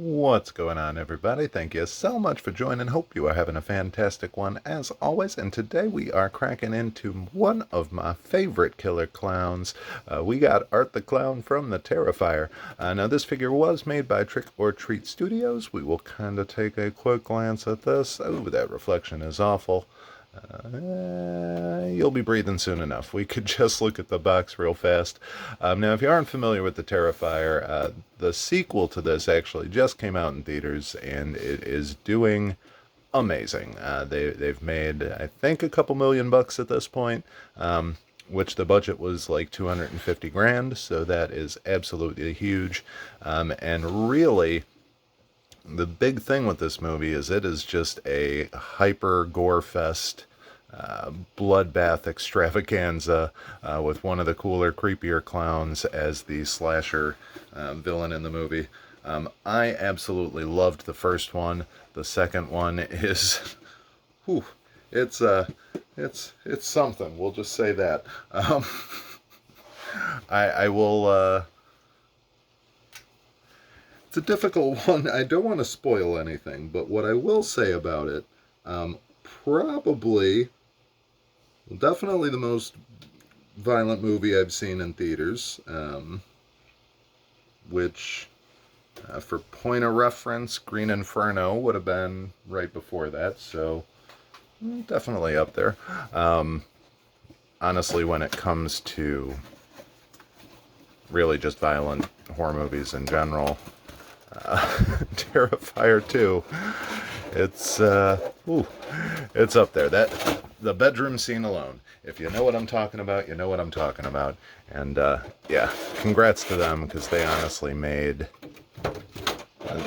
What's going on, everybody? Thank you so much for joining. Hope you are having a fantastic one as always. And today we are cracking into one of my favorite killer clowns. We got Art the Clown from the Terrifier. Now, this figure was made by Trick or Treat Studios. We will kind of take a quick glance at this. Oh, that reflection is awful. You'll be breathing soon enough. We could just look at the box real fast. Now, if you aren't familiar with the Terrifier, the sequel to this actually just came out in theaters, and it is doing amazing. They've made, I think, a couple $1,000,000 at this point, which the budget was like 250 grand, so that is absolutely huge. And really, the big thing with this movie is it is just a hyper gore fest, bloodbath extravaganza with one of the cooler, creepier clowns as the slasher villain in the movie. I absolutely loved the first one. The second one is, whew, it's something. We'll just say that. I will. It's a difficult one. I don't want to spoil anything, but what I will say about it, probably, definitely the most violent movie I've seen in theaters, which, for point of reference, Green Inferno would have been right before that, so definitely up there. Honestly, when it comes to really just violent horror movies in general, Terrifier 2, it's it's up there. That the bedroom scene alone. If you know what I'm talking about, you know what I'm talking about. And yeah, congrats to them, because they honestly made.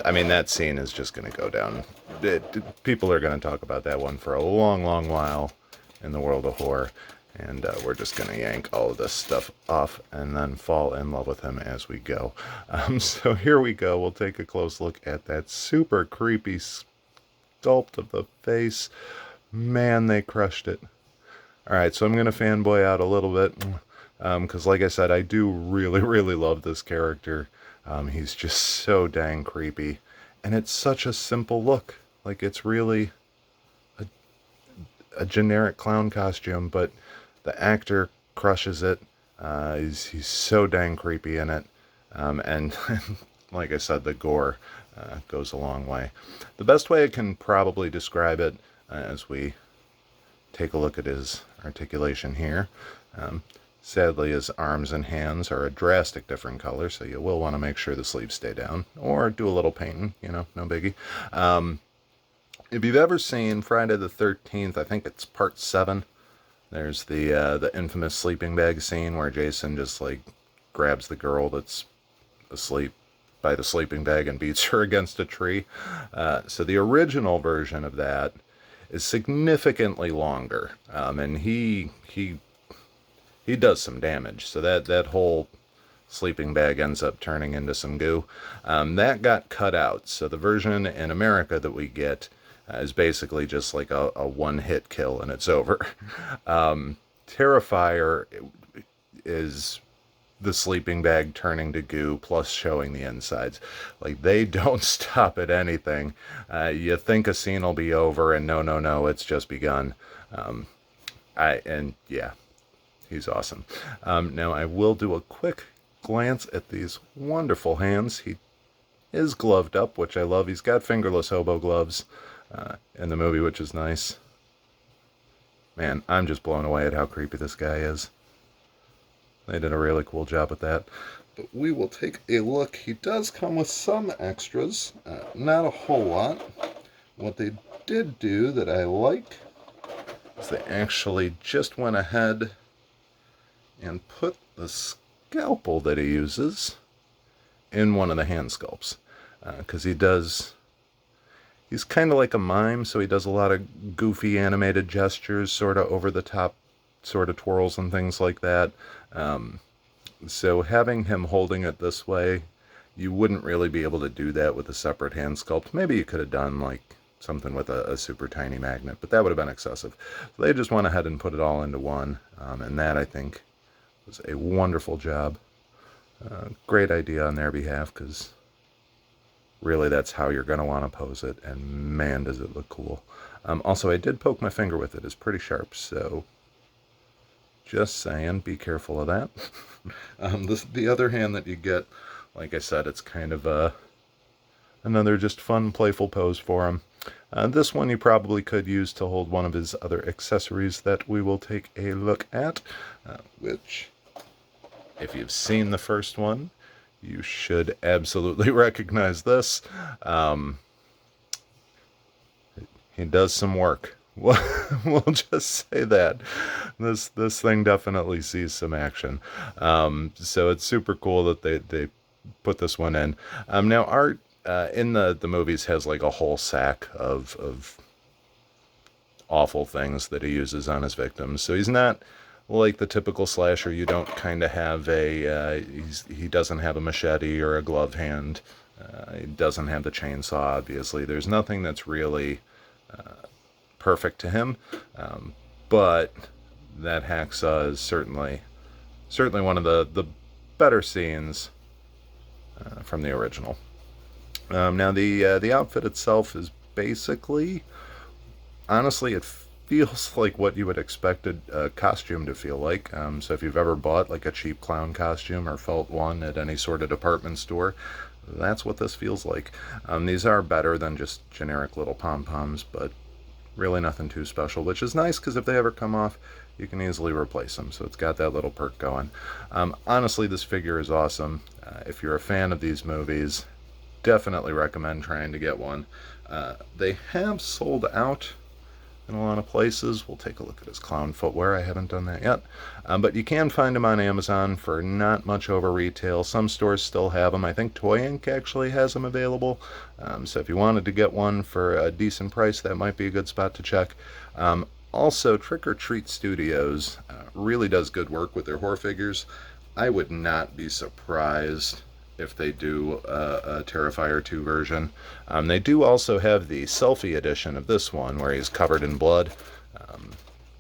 I mean, that scene is just going to go down. People are going to talk about that one for a long, long while in the world of horror. And we're just going to yank all of this stuff off and then fall in love with him as we go. So here we go. We'll take a close look at that super creepy sculpt of the face. Man, they crushed it. All right, so I'm going to fanboy out a little bit. Because like I said, I do really, really love this character. He's just so dang creepy. And it's such a simple look. Like, it's really a generic clown costume, but the actor crushes it. He's so dang creepy in it. And like I said, the gore goes a long way. The best way I can probably describe it, as we take a look at his articulation here, sadly his arms and hands are a drastic different color, so you will want to make sure the sleeves stay down, or do a little painting, no biggie. If you've ever seen Friday the 13th, I think it's part 7, there's the infamous sleeping bag scene where Jason just like grabs the girl that's asleep by the sleeping bag and beats her against a tree. So the original version of that is significantly longer, and he does some damage. So that whole sleeping bag ends up turning into some goo. That got cut out. So the version in America that we get is basically just like a one-hit kill and it's over. Terrifier is the sleeping bag turning to goo plus showing the insides. Like, they don't stop at anything. You think a scene will be over, and no, it's just begun. Yeah, he's awesome. Now I will do a quick glance at these wonderful hands. He is gloved up, which I love. He's got fingerless hobo gloves in the movie, which is nice. Man, I'm just blown away at how creepy this guy is. They did a really cool job with that. But we will take a look. He does come with some extras, not a whole lot. What they did do that I like is they actually just went ahead and put the scalpel that he uses in one of the hand sculpts. Because he's kind of like a mime, so he does a lot of goofy animated gestures, sort of over the top sort of twirls and things like that. So having him holding it this way, you wouldn't really be able to do that with a separate hand sculpt. Maybe you could have done like something with a super tiny magnet, but that would have been excessive. So they just went ahead and put it all into one, and that, I think, was a wonderful job. Great idea on their behalf, because really that's how you're going to want to pose it, and man, does it look cool. Also, I did poke my finger with it. It's pretty sharp, so just saying, be careful of that. The other hand that you get, like I said, it's kind of another just fun, playful pose for him. This one you probably could use to hold one of his other accessories that we will take a look at, which, if you've seen the first one, you should absolutely recognize this. He does some work. We'll just say that this thing definitely sees some action. So it's super cool that they put this one in. Now Art in the movies has like a whole sack of awful things that he uses on his victims. So he's not like the typical slasher. You don't kind of have he doesn't have a machete or a glove hand. He doesn't have the chainsaw, obviously. There's nothing that's really perfect to him, but that hacksaw is certainly one of the better scenes from the original. Now the outfit itself is basically, honestly, it feels like what you would expect a costume to feel like. So if you've ever bought like a cheap clown costume or felt one at any sort of department store, that's what this feels like. These are better than just generic little pom-poms, but really nothing too special, which is nice because if they ever come off, you can easily replace them. So it's got that little perk going. Honestly, this figure is awesome. If you're a fan of these movies, definitely recommend trying to get one. They have sold out in a lot of places. We'll take a look at his clown footwear. I haven't done that yet. But you can find them on Amazon for not much over retail. Some stores still have them. I think Toy Inc. actually has them available. So if you wanted to get one for a decent price, that might be a good spot to check. Also, Trick or Treat Studios really does good work with their horror figures. I would not be surprised if they do a Terrifier 2 version. They do also have the selfie edition of this one where he's covered in blood.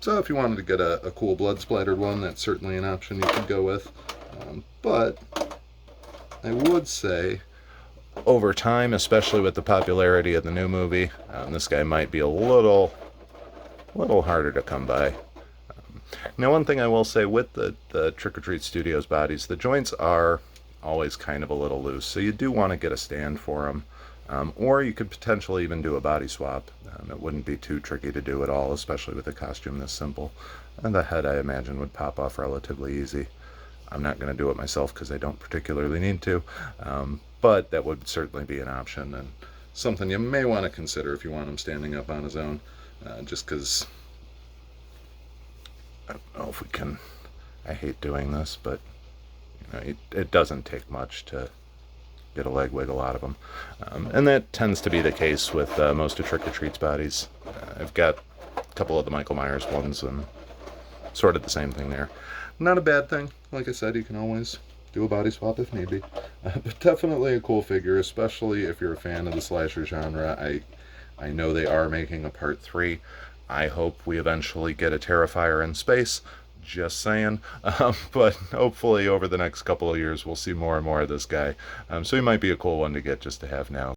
So if you wanted to get a cool blood splattered one, that's certainly an option you could go with. But I would say, over time, especially with the popularity of the new movie, this guy might be a little harder to come by. Now, one thing I will say with the Trick or Treat Studios bodies, the joints are always kind of a little loose, so you do want to get a stand for them, or you could potentially even do a body swap. It wouldn't be too tricky to do at all, especially with a costume this simple. And the head, I imagine, would pop off relatively easy. I'm not going to do it myself because I don't particularly need to, but that would certainly be an option and something you may want to consider if you want him standing up on his own, just because I don't know if we can. I hate doing this, but it doesn't take much to get a leg wiggle out of them. And that tends to be the case with most of Trick or Treat's bodies. I've got a couple of the Michael Myers ones and sort of the same thing there. Not a bad thing. Like I said, you can always do a body swap if need be. But definitely a cool figure, especially if you're a fan of the slasher genre. I know they are making a part 3. I hope we eventually get a Terrifier in space. Just saying. But hopefully over the next couple of years we'll see more and more of this guy. So he might be a cool one to get just to have now.